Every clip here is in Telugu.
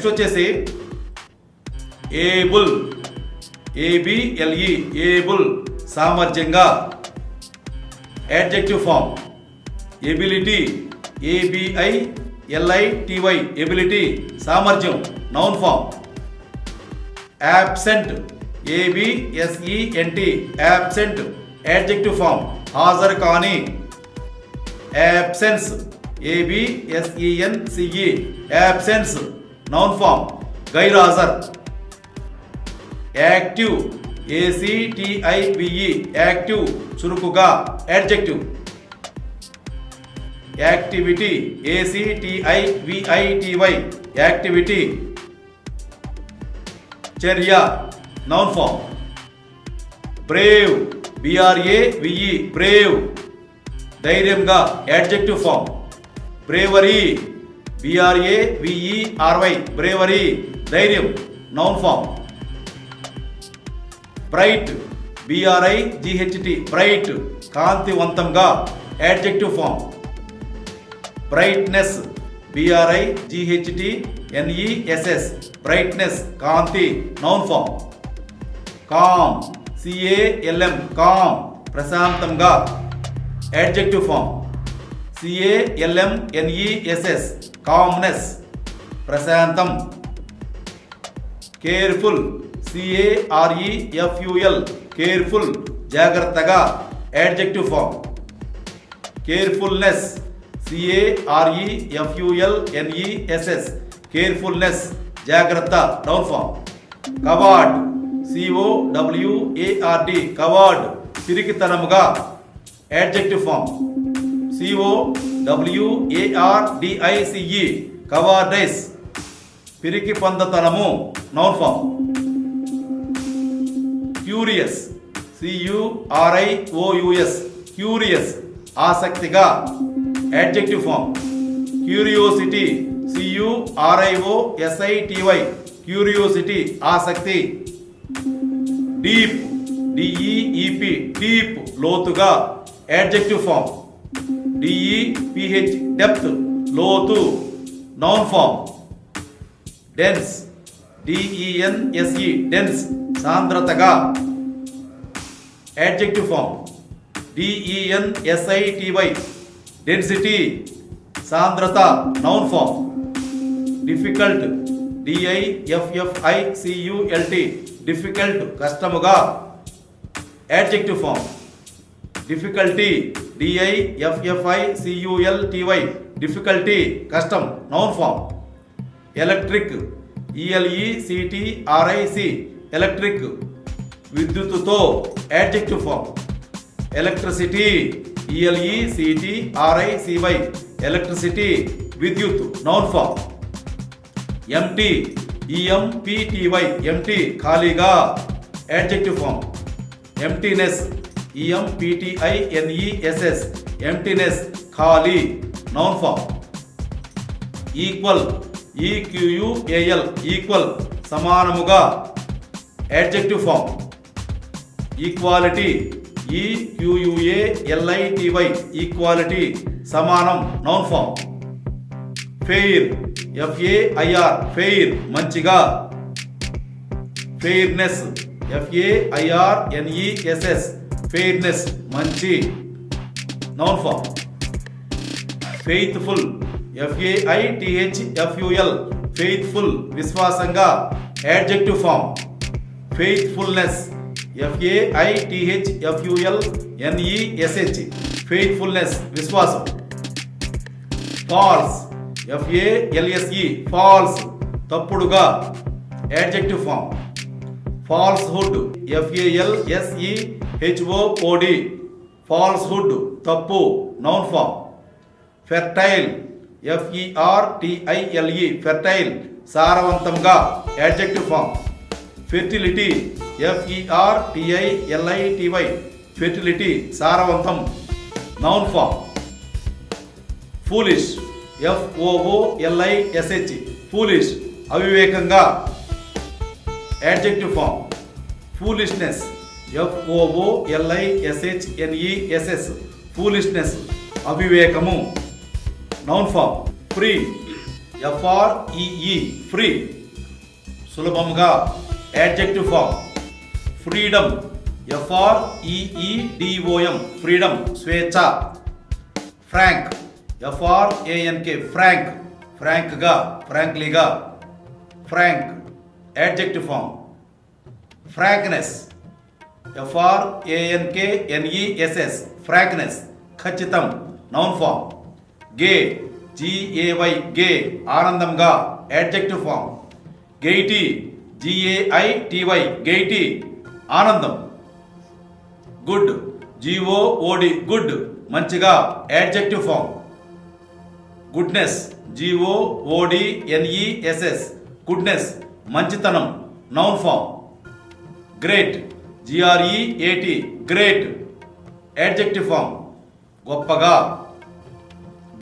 నెక్స్ట్ వచ్చేసి able, ABLE, able సామర్థ్యంగా. Adjective form ability, ఏబిఐఎల్ఐటివై, ability సామర్థ్యం noun form. Absent, ఏబిఎస్ఈఎన్టి, absent adjective form హాజరు కాని. Absence, ఏబిఎస్ఈఎన్సిఈ, absence noun form గైర్హాజర్. Active, ఏసిటిఐవిఈ, active చురుకుగా యాడ్జెక్టివ్. యాక్టివిటీ, ఏసిటిఐవిఐటివై, యాక్టివిటీ చర్య నౌన్ ఫామ్. బ్రేవ్, బిఆర్ఏవిఈ, బ్రేవ్ ధైర్యంగా యాడ్జెక్టివ్ ఫామ్. బ్రేవరీ, బిఆర్ఏవిఈఆర్వై, బ్రేవరీ ధైర్యం నౌన్ ఫామ్. బ్రైట్, బిఆర్ఐజిహెచ్టి, బ్రైట్ కాంతివంతంగా యాడ్జెక్టివ్ ఫామ్. బ్రైట్నెస్, బిఆర్ఐజిహెచ్టిఎన్ఈఎస్ఎస్, బ్రైట్నెస్ కాంతి నౌన్ ఫామ్. కామ్, సిఏఎల్ఎం, కామ్ ప్రశాంతంగా యాడ్జెక్టివ్ ఫామ్. సిఏఎల్ఎంఎన్ఈఎస్ఎస్, కామ్నెస్ ప్రశాంతం. కేర్ఫుల్, సిఏఆర్ఈఎఫ్యుఎల్, కేర్ఫుల్ జాగ్రత్తగా యాడ్జెక్టివ్ ఫామ్. కేర్ఫుల్నెస్, సిఏఆర్ఈఎఫ్యుఎల్ఎన్ఈఎస్ఎస్, కేర్ఫుల్నెస్ జాగ్రత్త నౌన్ ఫామ్. కవార్డ్, సిఓడబ్ల్యూఏఆర్డి, కవార్డ్ పిరికితనముగా adjective form. సిఓడబ్ల్యూఏఆర్డిఐసిఈ, కవార్డైస్ పిరికి పందతనము నౌన్ ఫామ్. క్యూరియస్, సియుఆర్ఐఓయుఎస్, క్యూరియస్ ఆసక్తిగా యాడ్జెక్టివ్ ఫామ్. క్యూరియోసిటీ, సియుఆర్ఐఓఎస్ఐటివై, క్యూరియోసిటీ ఆసక్తి. డీప్, డిఈఈపి, డీప్ లోతుగా యాడ్జెక్టివ్ ఫామ్. డిఈపిహెచ్, డెప్త్ లోతు noun form. Dense, డిఈఎన్ఎస్ఈ, dense సాంద్రతగా adjective form. డిఈఎన్ఎస్ఐటివై, density సాంద్రత noun form. Difficult, డిఐఎఫ్ఎఫ్ఐసియుఎల్టి, difficult కష్టముగా adjective form. Difficulty, డిఐఎఫ్ఎఫ్ఐసియుఎల్టివై, difficulty కష్టం నౌన్ ఫామ్. ఎలక్ట్రిక్, ఈఎల్ఈసిటిఆర్ఐసి, ఎలక్ట్రిక్ విద్యుత్తుతో యాడ్జెక్టివ్ ఫామ్. ఎలక్ట్రిసిటీ, ఈఎల్ఈసిటిఆర్ఐసివై, ఎలక్ట్రిసిటీ విద్యుత్ నౌన్ ఫామ్. ఎంటీ, ఈఎంపిటివై, ఎంటీ ఖాళీగా యాడ్జెక్టివ్ ఫామ్. ఎంటీనెస్, ఈఎంపిటిఐఎన్ఈఎస్ఎస్, ఎంటీనెస్ ఖాళీ నౌన్ ఫామ్. ఈక్వల్, ఈక్యూయుఏఎల్, ఈక్వల్ సమానముగా యాడ్జెక్టివ్ ఫామ్. ఈక్వాలిటీ, ఈక్యూయుఏఎల్ఐటివై, ఈక్వాలిటీ సమానం నౌన్ ఫామ్. ఫెయిర్, ఎఫ్ఏఐఆర్, ఫెయిర్ మంచిగా. ఫెయిర్నెస్, ఎఫ్ఏఐఆర్ఎన్ఈఎస్ఎస్, ఫెయిర్నెస్ మంచి నౌన్ ఫామ్. ఫెయిత్ఫుల్, ఎఫ్ఏఐటిహెచ్ఎఫ్యుఎల్, ఫెయిత్ఫుల్ విశ్వాసంగా యాడ్జెక్టివ్ ఫామ్. ఫెయిత్ఫుల్నెస్, ఎఫ్ఏఐటిహెచ్ఎఫ్యుఎల్ఎన్ఈఎస్హెచ్, ఫెయిత్ఫుల్నెస్ విశ్వాసం. Falls, ఎఫ్ఏఎల్ఎస్ఈ, falls తప్పుడుగా adjective form. Falsehood, ఎఫ్ఏఎల్ఎస్ఈహెచ్ఓఓడి, falsehood తప్పు నౌన్ ఫామ్. ఫెర్టైల్, ఎఫ్ఈఆర్టిఐఎల్ఈ, ఫెర్టైల్ సారవంతంగా యాడ్జెక్టివ్ ఫామ్. ఫెర్టిలిటీ, ఎఫ్ఈఆర్టిఐఎల్ఐటివై, ఫెర్టిలిటీ సారవంతం noun form. Foolish, ఎఫ్ఓఓఎల్ఐఎస్హెచ్, foolish అవివేకంగా adjective form. Foolishness, ఎఫ్ఓఓఎల్ఐఎస్హెచ్ఎన్ఈఎస్ఎస్, foolishness అవివేకము noun form. Free, FREE free సులభంగా adjective form. Freedom FREEDOM freedom స్వేచ్ఛ. ఫ్రాంక్ FRANK ఫ్రాంక్ ఫ్రాంక్గా ఫ్రాంక్లీగా Frank adjective form. Frankness FRANKNESS frankness ఖచ్చితం నౌన్ ఫామ్. గే GAY గే ఆనందంగా adjective form. Gaiety GAITY Gaiety ఆనందం. గుడ్ GOOD గుడ్ మంచిగా adjective form. Goodness GOODNESS goodness మంచితనం noun form. Great GREAT great adjective form గొప్పగా.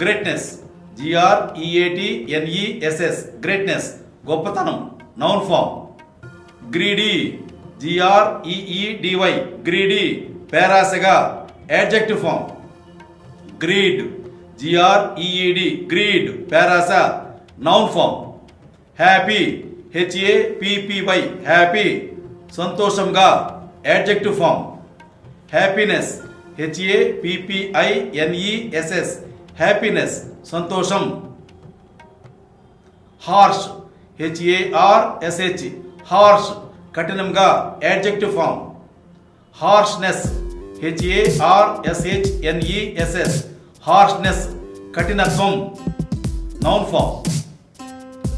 గ్రేట్నెస్ GREATNESS గ్రేట్నెస్ గొప్పతనం noun form. Greedy GREEDY greedy పేరాసగా adjective form. Greed GREED greed పేరాస noun form. Happy HAPPY happy సంతోషంగా adjective form. Happiness HAPPINESS happiness సంతోషం. హార్ష్ HARSH హార్ష్ కఠినంగా adjective form. Harshness HARSHNESS harshness కఠినత్వం noun form.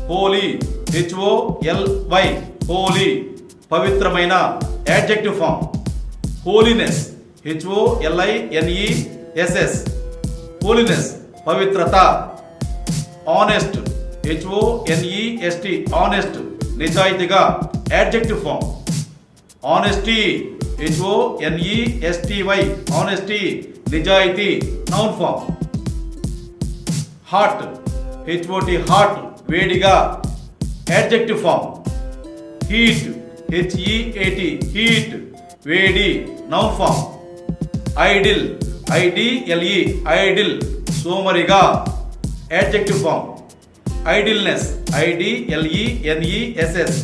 Holy HOLY holy పవిత్రమైన adjective form. Holiness HOLINESS holiness పవిత్రత. ఆనెస్ట్ HONEST ఆనెస్ట్ నిజాయితీగా adjective form. Honesty HONESTY honesty నిజాయితీ noun form. Hot HOT hot వేడిగా adjective form. Heat HEAT heat వేడి noun form. Idle IDLE idle సోమరిగా adjective form. Idleness IDLENESS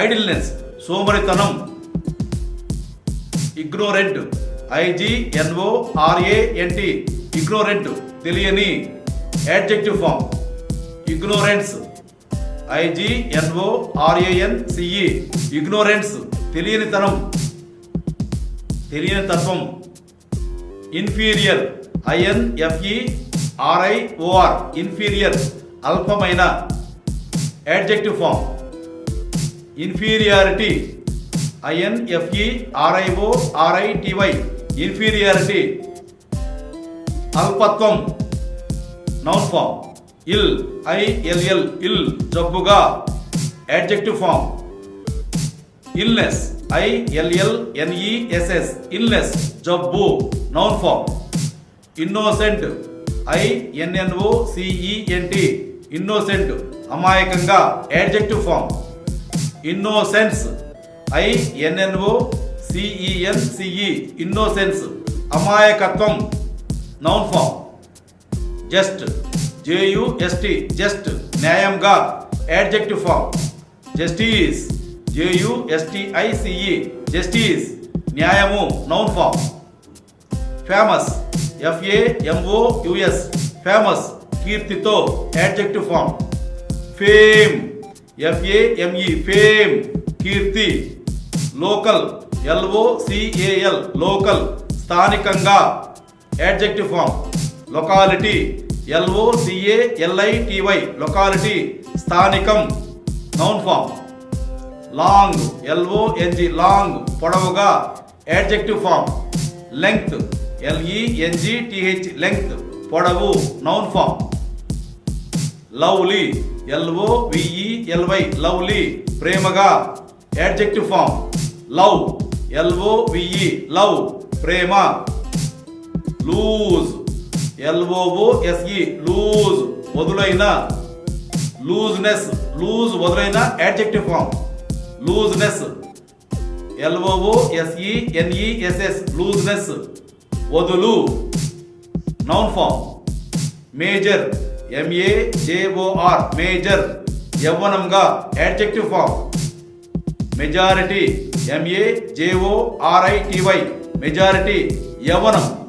idleness సోమరితనం. ఇగ్నోరెంట్ IGNORANT ఇగ్నోరెంట్ తెలియని adjective form. Ignorance IGNORANCE ignorance తెలియనితనం తెలియనితత్వం. ఇన్ఫీరియర్ INFERIOR ఇన్ఫీరియర్ అల్పమైన adjective form. Inferiority INFERIORITY inferiority అల్పత్వం noun form. Ill ILL ill జబ్బుగా adjective form. Illness ILLNESS illness జబ్బు noun form. Innocent INNOCENT innocent అమాయకంగా adjective form. Innocence INNOCENCE innocence అమాయకత్వం noun form. Just JUST just న్యాయంగా adjective form. Justice JUSTICE justice న్యాయము noun form. Famous FAMOUS famous కీర్తితో adjective form. Fame FAME fame కీర్తి. లోకల్ LOCAL లోకల్ స్థానికంగా adjective form. Locality LOCALITY locality స్థానికం noun form. Long LONG long పొడవుగా adjective form. Length LENGTH length పొడవు noun form. Lovely LOVELY lovely ప్రేమగా adjective form. Love LOVE love ప్రేమ. లూజ్ LOOSE లూజ్ వదులైన లూజ్నెస్ లూజ్ వదులైన adjective form. Looseness LOOSENESS looseness వదులు noun form. Major MAJOR major యవ్వనంగా adjective form. Majority MAJORITY majority యవ్వనం.